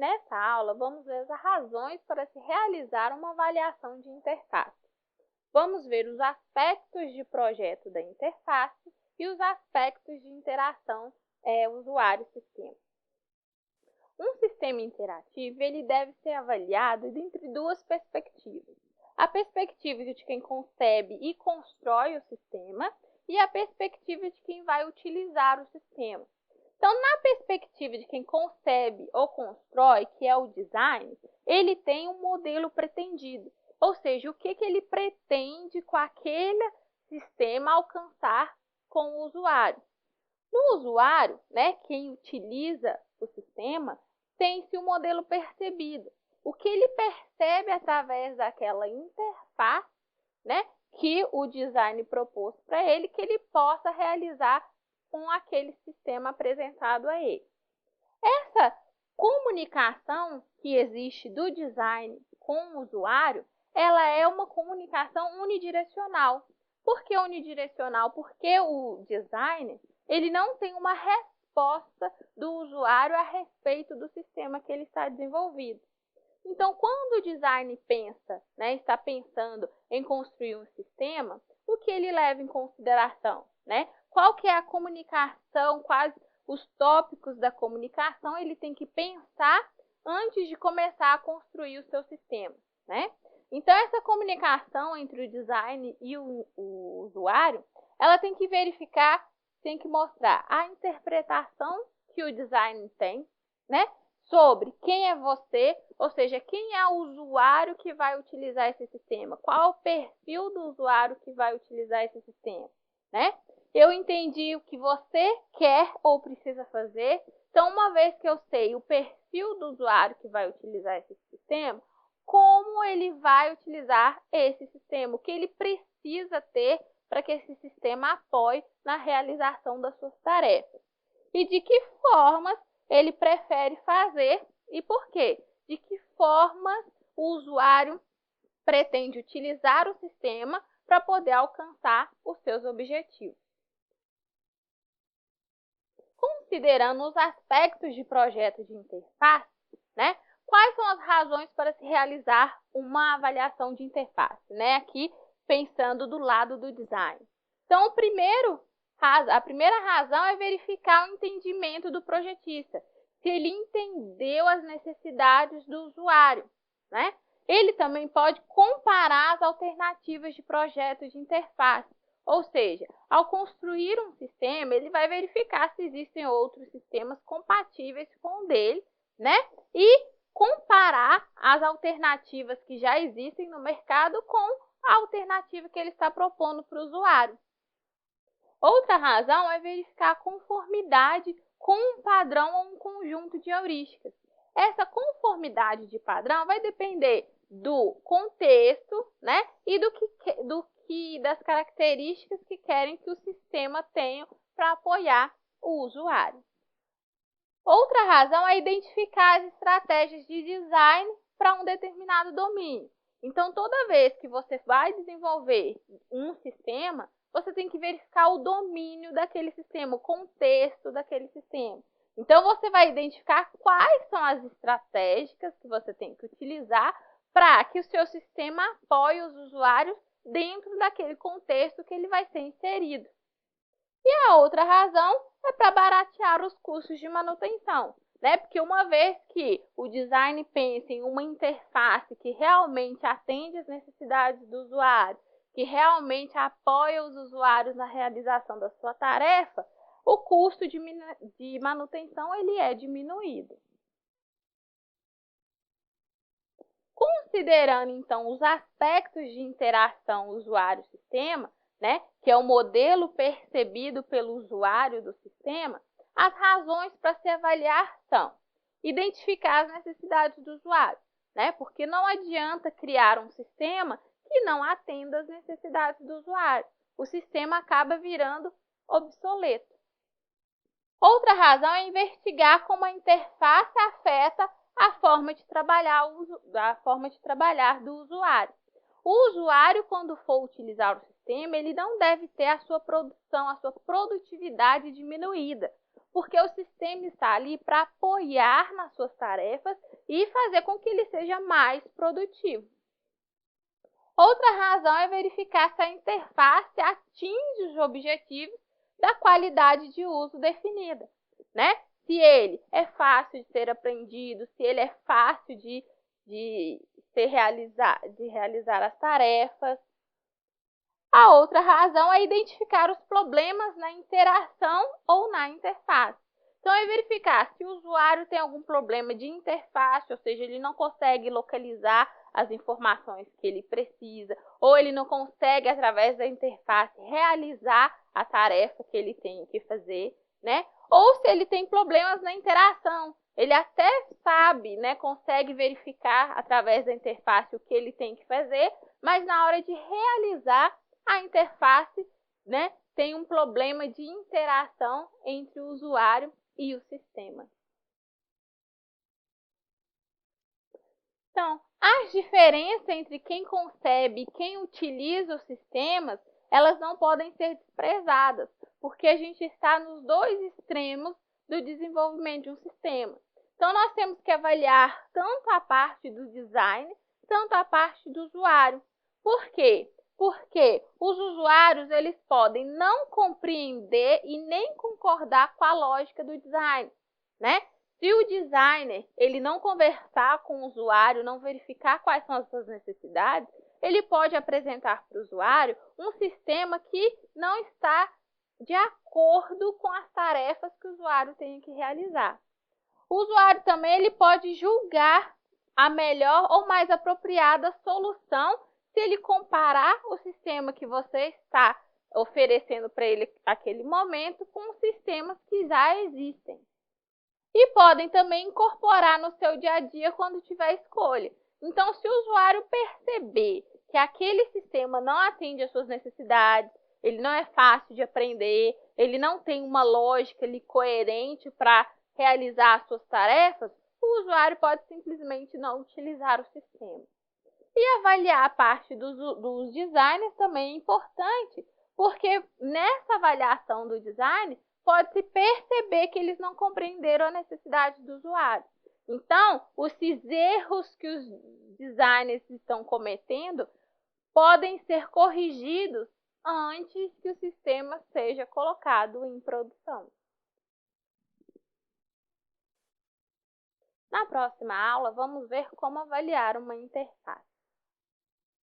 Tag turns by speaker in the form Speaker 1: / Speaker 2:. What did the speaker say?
Speaker 1: Nessa aula, vamos ver as razões para se realizar uma avaliação de interface. Vamos ver os aspectos de projeto da interface e os aspectos de interação usuário-sistema. Um sistema interativo ele deve ser avaliado entre duas perspectivas. A perspectiva de quem concebe e constrói o sistema e a perspectiva de quem vai utilizar o sistema. Então, na perspectiva de quem concebe ou constrói, que é o design, ele tem um modelo pretendido, ou seja, o que ele pretende com aquele sistema alcançar com o usuário. No usuário, quem utiliza o sistema, tem-se um modelo percebido. O que ele percebe através daquela interface, que o design propôs para ele, que ele possa realizar com aquele sistema apresentado a ele. Essa comunicação que existe do design com o usuário, ela é uma comunicação unidirecional. Por que unidirecional? Porque o design ele não tem uma resposta do usuário a respeito do sistema que ele está desenvolvido. Então, quando o design pensa, está pensando em construir um sistema, o que ele leva em consideração? Qual que é a comunicação, quais os tópicos da comunicação ele tem que pensar antes de começar a construir o seu sistema, Então, essa comunicação entre o design e o usuário, ela tem que verificar, tem que mostrar a interpretação que o design tem, sobre quem é você, ou seja, quem é o usuário que vai utilizar esse sistema, qual o perfil do usuário que vai utilizar esse sistema, Eu entendi o que você quer ou precisa fazer, então uma vez que eu sei o perfil do usuário que vai utilizar esse sistema, como ele vai utilizar esse sistema, o que ele precisa ter para que esse sistema apoie na realização das suas tarefas. E de que formas ele prefere fazer e por quê? De que formas o usuário pretende utilizar o sistema para poder alcançar os seus objetivos. Considerando os aspectos de projeto de interface, quais são as razões para se realizar uma avaliação de interface? Aqui, pensando do lado do design. Então, a primeira razão é verificar o entendimento do projetista, se ele entendeu as necessidades do usuário, Ele também pode comparar as alternativas de projeto de interface, ou seja, ao construir um sistema, ele vai verificar se existem outros sistemas compatíveis com o dele, E comparar as alternativas que já existem no mercado com a alternativa que ele está propondo para o usuário. Outra razão é verificar a conformidade com um padrão ou um conjunto de heurísticas. Essa conformidade de padrão vai depender do contexto, e das características que querem que o sistema tenha para apoiar o usuário. Outra razão é identificar as estratégias de design para um determinado domínio. Então, toda vez que você vai desenvolver um sistema, você tem que verificar o domínio daquele sistema, o contexto daquele sistema. Então, você vai identificar quais são as estratégias que você tem que utilizar para que o seu sistema apoie os usuários dentro daquele contexto que ele vai ser inserido. E a outra razão é para baratear os custos de manutenção, Porque uma vez que o design pensa em uma interface que realmente atende às necessidades do usuário, que realmente apoia os usuários na realização da sua tarefa, o custo de manutenção ele é diminuído. Considerando, então, os aspectos de interação usuário-sistema, que é o modelo percebido pelo usuário do sistema, as razões para se avaliar são identificar as necessidades do usuário, porque não adianta criar um sistema que não atenda às necessidades do usuário. O sistema acaba virando obsoleto. Outra razão é investigar como a interface afeta a forma de trabalhar do usuário. O usuário, quando for utilizar o sistema, ele não deve ter a sua produção, a sua produtividade diminuída, porque o sistema está ali para apoiar nas suas tarefas e fazer com que ele seja mais produtivo. Outra razão é verificar se a interface atinge os objetivos da qualidade de uso definida, né? Se ele é fácil de ser aprendido, se ele é fácil de realizar as tarefas. A outra razão é identificar os problemas na interação ou na interface. Então, é verificar se o usuário tem algum problema de interface, ou seja, ele não consegue localizar as informações que ele precisa, ou ele não consegue, através da interface, realizar a tarefa que ele tem que fazer, né? Ou se ele tem problemas na interação. Ele até sabe, né, consegue verificar através da interface o que ele tem que fazer, mas na hora de realizar a interface, né, tem um problema de interação entre o usuário e o sistema. Então, as diferenças entre quem concebe e quem utiliza os sistemas, elas não podem ser desprezadas, porque a gente está nos dois extremos do desenvolvimento de um sistema. Então, nós temos que avaliar tanto a parte do design, tanto a parte do usuário. Por quê? Porque os usuários eles podem não compreender e nem concordar com a lógica do design, né? Se o designer ele não conversar com o usuário, não verificar quais são as suas necessidades, ele pode apresentar para o usuário um sistema que não está de acordo com as tarefas que o usuário tem que realizar. O usuário também ele pode julgar a melhor ou mais apropriada solução se ele comparar o sistema que você está oferecendo para ele naquele momento com os sistemas que já existem. E podem também incorporar no seu dia a dia quando tiver escolha. Então, se o usuário perceber que aquele sistema não atende às suas necessidades, ele não é fácil de aprender, ele não tem uma lógica ali coerente para realizar as suas tarefas, o usuário pode simplesmente não utilizar o sistema. E avaliar a parte dos designers também é importante, porque nessa avaliação do design, pode-se perceber que eles não compreenderam a necessidade do usuário. Então, esses erros que os designers estão cometendo podem ser corrigidos antes que o sistema seja colocado em produção. Na próxima aula, vamos ver como avaliar uma interface.